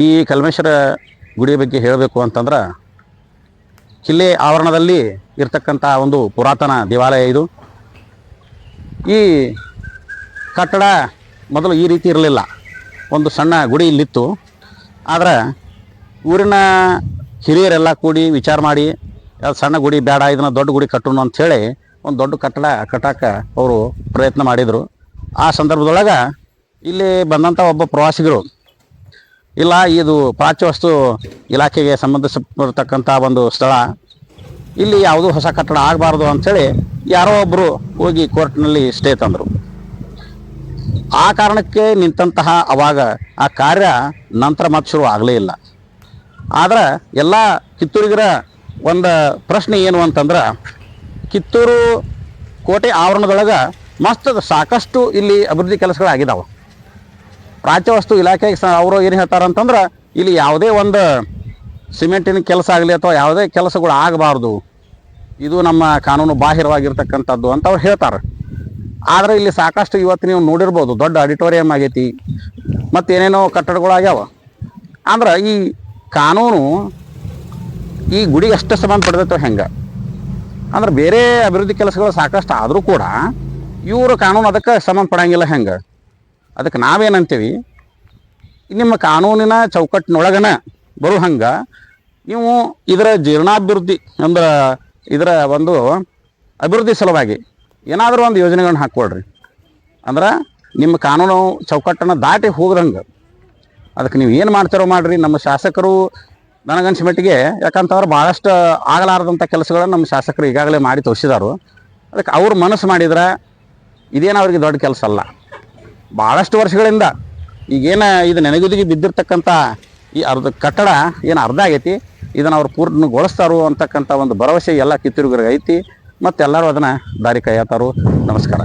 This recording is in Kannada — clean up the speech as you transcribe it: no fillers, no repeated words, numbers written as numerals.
ಈ ಕಲ್ಮೇಶ್ವರ ಗುಡಿಯ ಬಗ್ಗೆ ಹೇಳಬೇಕು ಅಂತಂದ್ರೆ ಕಿಲ್ಲೆ ಆವರಣದಲ್ಲಿ ಇರ್ತಕ್ಕಂಥ ಒಂದು ಪುರಾತನ ದೇವಾಲಯ ಇದು. ಈ ಕಟ್ಟಡ ಮೊದಲು ಈ ರೀತಿ ಇರಲಿಲ್ಲ, ಒಂದು ಸಣ್ಣ ಗುಡಿ ಇಲ್ಲಿತ್ತು. ಆದರೆ ಊರಿನ ಹಿರಿಯರೆಲ್ಲ ಕೂಡಿ ವಿಚಾರ ಮಾಡಿ ಅದು ಸಣ್ಣ ಗುಡಿ ಬೇಡ, ಇದನ್ನು ದೊಡ್ಡ ಗುಡಿ ಕಟ್ಟೋಣ ಅಂಥೇಳಿ ಒಂದು ದೊಡ್ಡ ಕಟ್ಟಡ ಕಟ್ಟಕ್ಕೆ ಅವರು ಪ್ರಯತ್ನ ಮಾಡಿದರು. ಆ ಸಂದರ್ಭದೊಳಗೆ ಇಲ್ಲಿ ಬಂದಂಥ ಒಬ್ಬ ಪ್ರವಾಸಿಗರು, ಇಲ್ಲ ಇದು ಪ್ರಾಚ್ಯ ವಸ್ತು ಇಲಾಖೆಗೆ ಸಂಬಂಧಿಸಿರ್ತಕ್ಕಂಥ ಒಂದು ಸ್ಥಳ, ಇಲ್ಲಿ ಯಾವುದೂ ಹೊಸ ಕಟ್ಟಡ ಆಗಬಾರ್ದು ಅಂಥೇಳಿ ಯಾರೋ ಒಬ್ಬರು ಹೋಗಿ ಕೋರ್ಟ್ನಲ್ಲಿ ಸ್ಟೇ ತಂದರು. ಆ ಕಾರಣಕ್ಕೆ ನಿಂತಹ ಅವಾಗ ಆ ಕಾರ್ಯ ನಂತರ ಮತ್ತೆ ಶುರು ಆಗಲೇ ಇಲ್ಲ. ಆದರೆ ಎಲ್ಲ ಕಿತ್ತೂರಿಗರ ಒಂದು ಪ್ರಶ್ನೆ ಏನು ಅಂತಂದ್ರೆ, ಕಿತ್ತೂರು ಕೋಟೆ ಆವರಣದೊಳಗೆ ಸಾಕಷ್ಟು ಇಲ್ಲಿ ಅಭಿವೃದ್ಧಿ ಕೆಲಸಗಳಾಗಿದ್ದಾವೆ. ಪ್ರಾಚ್ಯ ವಸ್ತು ಇಲಾಖೆಗೆ ಅವರು ಏನು ಹೇಳ್ತಾರಂತಂದ್ರೆ, ಇಲ್ಲಿ ಯಾವುದೇ ಒಂದು ಸಿಮೆಂಟಿನ ಕೆಲಸ ಆಗಲಿ ಅಥವಾ ಯಾವುದೇ ಕೆಲಸಗಳು ಆಗಬಾರ್ದು, ಇದು ನಮ್ಮ ಕಾನೂನು ಬಾಹಿರವಾಗಿರ್ತಕ್ಕಂಥದ್ದು ಅಂತ ಅವ್ರು ಹೇಳ್ತಾರೆ. ಆದರೆ ಇಲ್ಲಿ ಸಾಕಷ್ಟು ಇವತ್ತು ನೀವು ನೋಡಿರ್ಬೋದು, ದೊಡ್ಡ ಆಡಿಟೋರಿಯಂ ಆಗೈತಿ, ಮತ್ತು ಏನೇನೋ ಕಟ್ಟಡಗಳಾಗ್ಯಾವ. ಅಂದ್ರೆ ಈ ಕಾನೂನು ಈ ಗುಡಿಗೆ ಅಷ್ಟು ಸಂಬಂಧ ಪಡೆದೈತೋ ಹೆಂಗೆ ಅಂದ್ರೆ, ಬೇರೆ ಅಭಿವೃದ್ಧಿ ಕೆಲಸಗಳು ಸಾಕಷ್ಟು ಆದರೂ ಕೂಡ ಇವರು ಕಾನೂನು ಅದಕ್ಕೆ ಸಂಬಂಧ ಪಡಂಗಿಲ್ಲ. ಹೆಂಗೆ ಅದಕ್ಕೆ ನಾವೇನಂತೀವಿ, ನಿಮ್ಮ ಕಾನೂನಿನ ಚೌಕಟ್ಟಿನೊಳಗನ ಬರೋ ಹಂಗೆ ನೀವು ಇದರ ಜೀರ್ಣಾಭಿವೃದ್ಧಿ ಅಂದ್ರೆ ಇದರ ಒಂದು ಅಭಿವೃದ್ಧಿ ಸಲುವಾಗಿ ಏನಾದರೂ ಒಂದು ಯೋಜನೆಗಳನ್ನ ಹಾಕ್ಕೊಳ್ರಿ. ಅಂದ್ರೆ ನಿಮ್ಮ ಕಾನೂನು ಚೌಕಟ್ಟನ್ನು ದಾಟಿ ಹೋಗ್ರಂಗೆ ಅದಕ್ಕೆ ನೀವು ಏನು ಮಾಡ್ತಾರೋ ಮಾಡಿರಿ. ನಮ್ಮ ಶಾಸಕರು ನನಗನ್ಸ ಮಟ್ಟಿಗೆ, ಯಾಕಂತಂದ್ರೆ ಭಾಳಷ್ಟು ಆಗಲಾರದಂಥ ಕೆಲಸಗಳನ್ನು ನಮ್ಮ ಶಾಸಕರು ಈಗಾಗಲೇ ಮಾಡಿ ತೋರಿಸಿದಾರು. ಅದಕ್ಕೆ ಅವ್ರು ಮನಸ್ಸು ಮಾಡಿದ್ರೆ ಇದೇನು ಅವ್ರಿಗೆ ದೊಡ್ಡ ಕೆಲಸ ಅಲ್ಲ. ಭಾಳಷ್ಟು ವರ್ಷಗಳಿಂದ ಈಗೇನು ಇದು ನೆನೆಗುದಿಗೆ ಬಿದ್ದಿರ್ತಕ್ಕಂಥ ಈ ಕಟ್ಟಡ ಏನು ಅರ್ಧ ಆಗೈತಿ, ಇದನ್ನು ಅವ್ರು ಪೂರ್ಣಗೊಳಿಸ್ತಾರೋ ಅಂತಕ್ಕಂಥ ಒಂದು ಭರವಸೆ ಎಲ್ಲ ಕಿತ್ತೂರಿಗರಿಗೆ ಐತಿ. ಮತ್ತು ಎಲ್ಲರೂ ಅದನ್ನು ದಾರಿ ಕಾಯತ್ತಾರು. ನಮಸ್ಕಾರ.